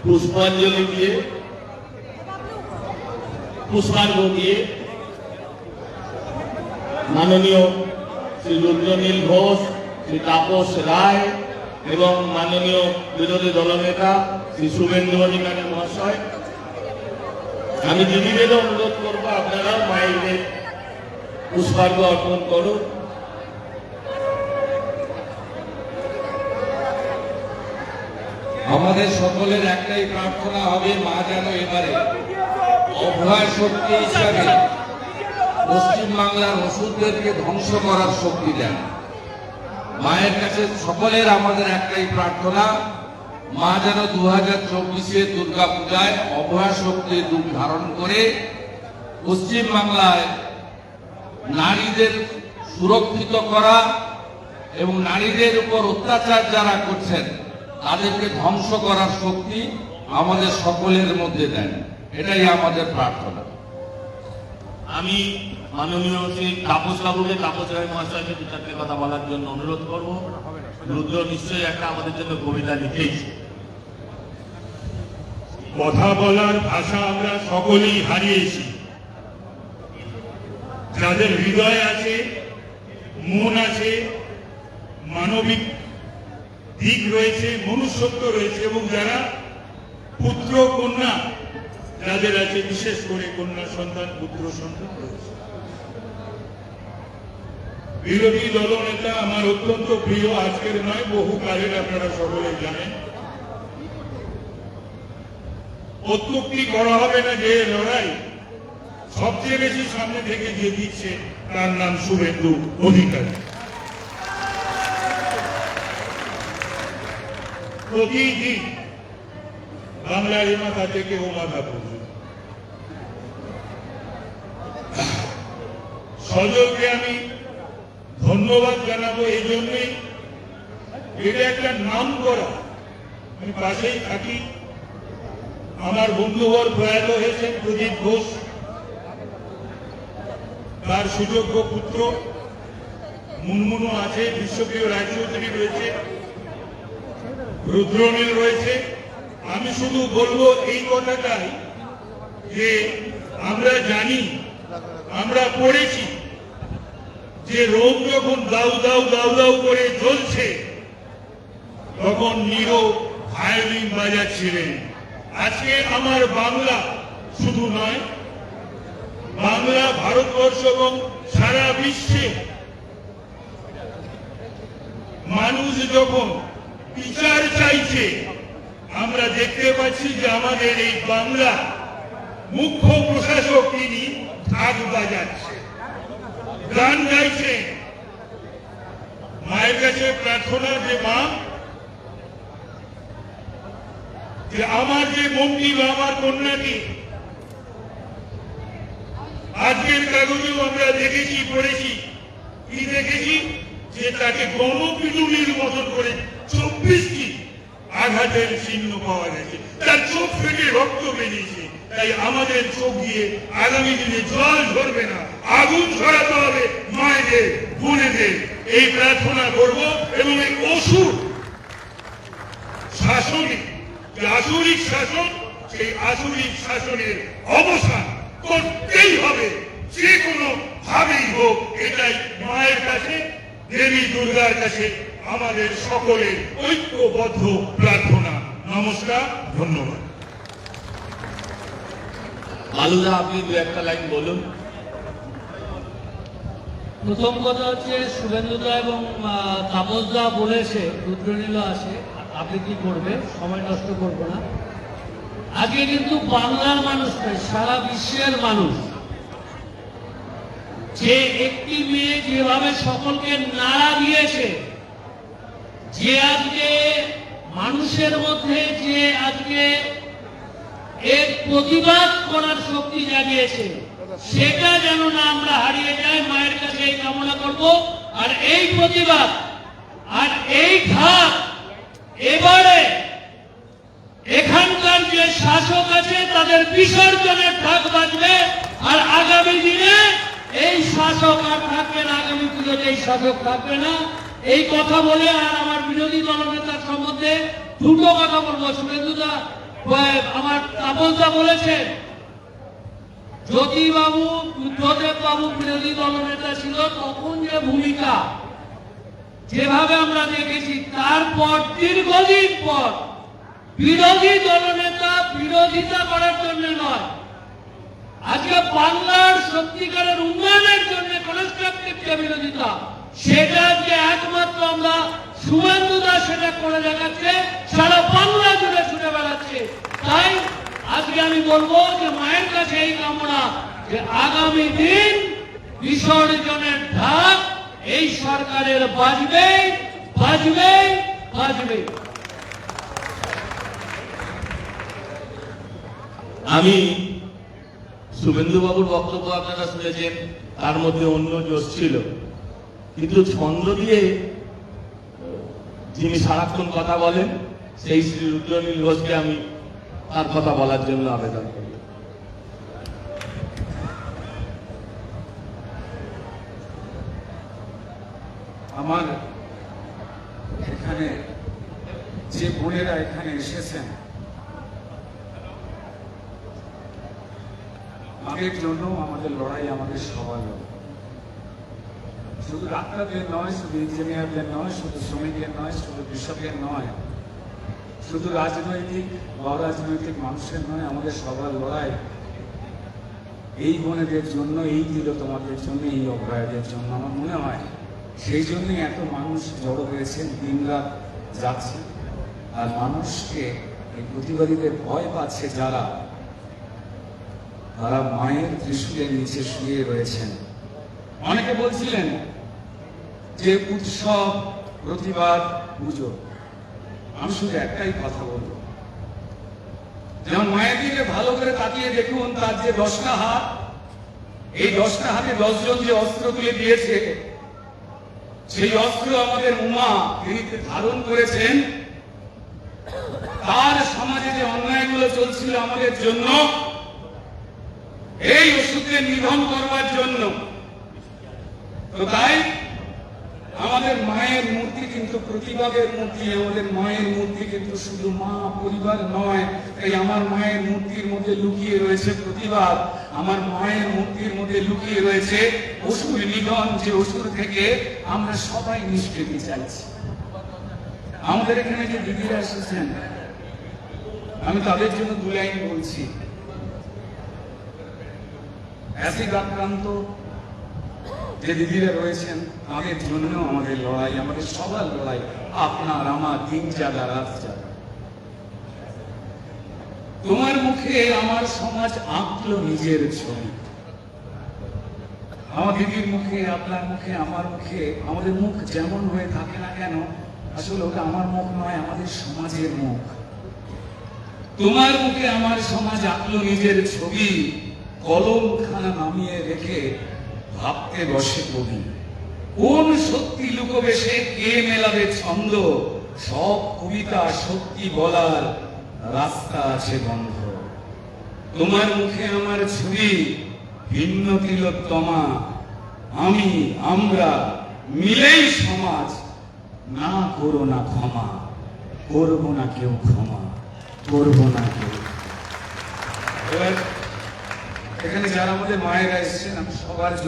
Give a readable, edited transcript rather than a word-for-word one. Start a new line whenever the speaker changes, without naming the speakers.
পুষ্পাঞ্জলি দিয়ে পুষ্পার্ঘ দিয়ে মাননীয় শ্রী রুদ্রনীল ঘোষ, শ্রী তাপস রায় এবং মাননীয় বিরোধী দলনেতা শ্রী শুভেন্দু অধিকারী মহাশয়, আমি দিদিদের অনুরোধ করবো আপনারাও মায়েদের পুষ্পার্ঘ অর্পণ করুন।
আমাদের সকলের একটাই প্রার্থনা হবে, মা যেন এবারে অভয় শক্তি হিসাবে পশ্চিমবাংলার ওষুধদেরকে ধ্বংস করার শক্তি দেন। মায়ের কাছে সকলের আমাদের একটাই প্রার্থনা, মা যেন 2024-এ দুর্গাপূজায় অভয় শক্তির রূপ ধারণ করে পশ্চিমবাংলায় নারীদের সুরক্ষিত করা এবং নারীদের উপর অত্যাচার যারা করছেন তাদেরকে ধ্বংস করার শক্তি আমাদের সকলের মধ্যে দেন, এটাই আমাদের প্রার্থনা।
আমি মাননীয় শ্রী তাপস বাবুকে, তাপস রায় মহাশয়কে দু চারটে কথা বলার জন্য অনুরোধ করব। রুদ্র নিশ্চয়ই একটা আমাদের জন্য কবিতা লিখেইছে।
কথা বলার ভাষা আমরা সকলেই হারিয়েছি। যাদের হৃদয় আছে, মন আছে, মানবিক দিক রয়েছে, মনুষ্যত্ব রয়েছে এবং যারা পুত্র কন্যা যাদের আছে, বিশেষ করে কন্যা সন্তান, পুত্র সন্তান রয়েছে। বিরোধী দলনেতা আমার অত্যন্ত প্রিয়, আজকের নয় বহুকালের, আপনারা সকলে জানেন। অত্যুক্তি করা হবে না যে লড়াই সবচেয়ে বেশি সামনে থেকে যে দিচ্ছে তার নাম শুভেন্দু অধিকারী। প্রতিদিন বাংলার এ মাথা থেকে ও মাথা পর্যন্ত সজলকে আমি ধন্যবাদ জানাবো এই জন্যই, এটা একটা নাম করা, আমি পাশেই থাকি। আমার বন্ধুবর প্রয়াত হয়েছেন প্রদীপ ঘোষ, তার সুযোগ্য পুত্র মুনমুনু আছে, বিশ্বপ্রিয় রায়চৌধুরী রয়েছে, রুদ্রনীল রয়েছে। আমি শুধু বলবো এই কথাটাই যে আমরা জানি, আমরা পড়েছি যে রোম যখন দাউ দাউ দাউ দাউ করে জ্বলছে তখন নীরব ভায়োলিন বাজাচ্ছিলেন। আজকে আমার বাংলা শুধু নয়, বাংলা, ভারতবর্ষ এবং সারা বিশ্বে মানুষ যখন বিচার চাইছে, আমরা দেখতে পাচ্ছি যে আমাদের এই বাংলা মুখ্য প্রশাসক তিনি ঢাক বাজাচ্ছে, গান গাইছে। মায়ের কাছে প্রার্থনা যে মা, যে আমার যে মন্ত্রী বা আমার কন্যাটি, আজকের কাগজেও আমরা দেখেছি, পড়েছি, কি দেখেছি যে তাকে গণপিটুনির মতন করে 24টি আঘাতের চিহ্ন পাওয়া গেছে, তার চোখ ফেটে রক্ত বেরিয়েছে। তাই আমাদের চোখ দিয়ে আগামী দিনে জল ঝরবে না, আগুন ছড়াতে হবে মায়েদের, বোনেদের, এই প্রার্থনা করব। এবং এই অসুর শাসনে, যে আসুরিক শাসন, সেই আসুরিক শাসনের অবসান করতেই হবে, যে কোনো ভাবেই হোক। এটাই মায়ের কাছে, দেবী দুর্গার কাছে আমাদের সকলের ঐক্যবদ্ধ প্রার্থনা। নমস্কার, ধন্যবাদ।
আলুদা, আপনি দু একটা লাইন বলুন।
প্রথম কথা হচ্ছে, শুভেন্দুদা এবং তাপসদা বলেছে, রুদ্রনীল আসে, আপনি কি করবে, সময় নষ্ট করবো না। আজকে কিন্তু বাংলার মানুষ নয়, সারা বিশ্বের মানুষ, যে একটি মেয়ে যেভাবে সকলকে নাড়া দিয়েছে, যে আজকে মানুষের মধ্যে যে আজকে এর প্রতিবাদ করার শক্তি জাগিয়েছে, সেটা যেন না আমরা হারিয়ে যাই, মায়ের কাছে এই কামনা করব। আর এই প্রতিবাদ আর এই ঘাত এবারে এখানকার যে শাসক আছে তাদের বিসর্জনের ঢাক বাজবে। আর আগামী দিনে এই শাসক আর থাকবে না, আগামী পুজোতে এই শাসক থাকবে না। এই কথা বলে আর আমার বিরোধী দলনেতার সম্বন্ধে দুটো কথা বলবো। শুভেন্দুদা আমার তাপসদা বলেছেন, জ্যোতিবাবু বুদ্ধদেব বাবু বিরোধী দলনেতা ছিল তখন যে ভূমিকা যেভাবে আমরা দেখেছি, তারপর দীর্ঘদিন পর বিরোধী দলনেতা বিরোধিতা করার জন্য নয়, আজকে বাংলার সত্যিকারের উন্নয়নের জন্য কনস্ট্রাকটিভ যে বিরোধিতা, সেটা যে একমাত্র আমরা শুভেন্দু দাস সেটা করে দেখাচ্ছে, সারা বাংলা জুড়ে ছুটে বেড়াচ্ছে। তাই আজকে আমি বলবো যে মায়ের কাছে এই কামনা যে আগামী দিন বিসর্জনের ঢাক এই সরকারের বাজবে বাজবে বাজবে।
আমি শুভেন্দু বাবুর বক্তব্য আপনারা শুনেছেন, তার মধ্যে অন্য জোশ ছিল, কিন্তু ছন্দ দিয়ে যিনি সারাক্ষণ কথা বলেন সেই শ্রী রুদ্রনীল ঘোষকে আমি তার কথা বলার জন্য আবেদন করি।
আমার এখানে যে বোনেরা এখানে এসেছেন, আমাদের জন্য আমাদের লড়াই আমাদের সবার লড়াই। শুধু ডাক্তারদের নয়, শুধু ইঞ্জিনিয়ারদের নয়, শুধু শ্রমিকের নয়, শুধু কৃষকের নয়, শুধু রাজনৈতিক বা অরাজনৈতিক মানুষের নয়, আমাদের সবার লড়াই এই বোনেদের জন্য, এই তিলোত্তমাদের জন্য, এই অভয়াদের জন্য। আমার মনে হয় সেই জন্যই এত মানুষ জড়ো হয়েছেন, দিনরাত যাচ্ছে। আর মানুষকে এই প্রতিবাদীদের ভয় পাচ্ছে যারা, তারা মায়ের ত্রিশূলের নিচে শুয়ে রয়েছেন। অনেকে বলছিলেন যে উৎসব, প্রতিবাদ, পুজো। আমি শুধু একটাই কথা বলবো, যেমন মায়ের দিকে ভালো করে তাকিয়ে দেখুন, তার যে 10টা হাত, এই 10টা হাতে 10 জন যে অস্ত্র তুলে দিয়েছে, সেই অস্ত্র আমাদের উমা তিনি ধারণ করেছেন। তার সমাজে যে অন্যায়গুলো চলছিল আমাদের জন্য, এই ওষুধের নিধন করবার জন্য। তো তাই আমাদের মায়ের মূর্তি কিন্তু প্রতিবাদের মূর্তি, আমাদের মায়ের মূর্তি কিন্তু শুধু মা পরিবার নয়। তাই আমার মায়ের মূর্তির মধ্যে লুকিয়ে রয়েছে প্রতিবাদ, আমার মায়ের মূর্তির মধ্যে লুকিয়ে রয়েছে অসুর নিধন, যে অসুর থেকে আমরা সবাই নিষ্কৃতি চাইছি। আমাদের এখানে যে দিদিরা এসেছেন, আমি তাদের জন্য 2 লাইন বলছি। অ্যাসিড আক্রান্ত যে দিদিরা রয়েছেন, তাদের জন্য আমাদের লড়াই, আমাদের সবার লড়াই, আপনার আমার, দিন জাগা রাত জাগা। তোমার মুখে আমার সমাজ আঁকলো নিজের ছবি। আমার দিদির মুখে, আপনার মুখে, আমার মুখে, আমাদের মুখ যেমন হয়ে থাকে না কেন, আসলে ওটা আমার মুখ নয়, আমাদের সমাজের মুখ। তোমার মুখে আমার সমাজ আঁকলো নিজের ছবি, কলমখানা নামিয়ে রেখে ভাবতে বসে কবি। কোন সত্যি লুকোবে সে, কে মেলাবে ছন্দ, সব কবিতা সত্যি বলার রাস্তা আছে বন্ধ। তোমার মুখে আমার ছবি, ভিন্ন তিলোত্তমা, আমি আমরা মিলেই সমাজ, না করো না ক্ষমা, করবো না কেউ ক্ষমা, করবো না কেউ। এবার এখানে যারা আমাদের মায়েরা এসেছেন, আমি সবার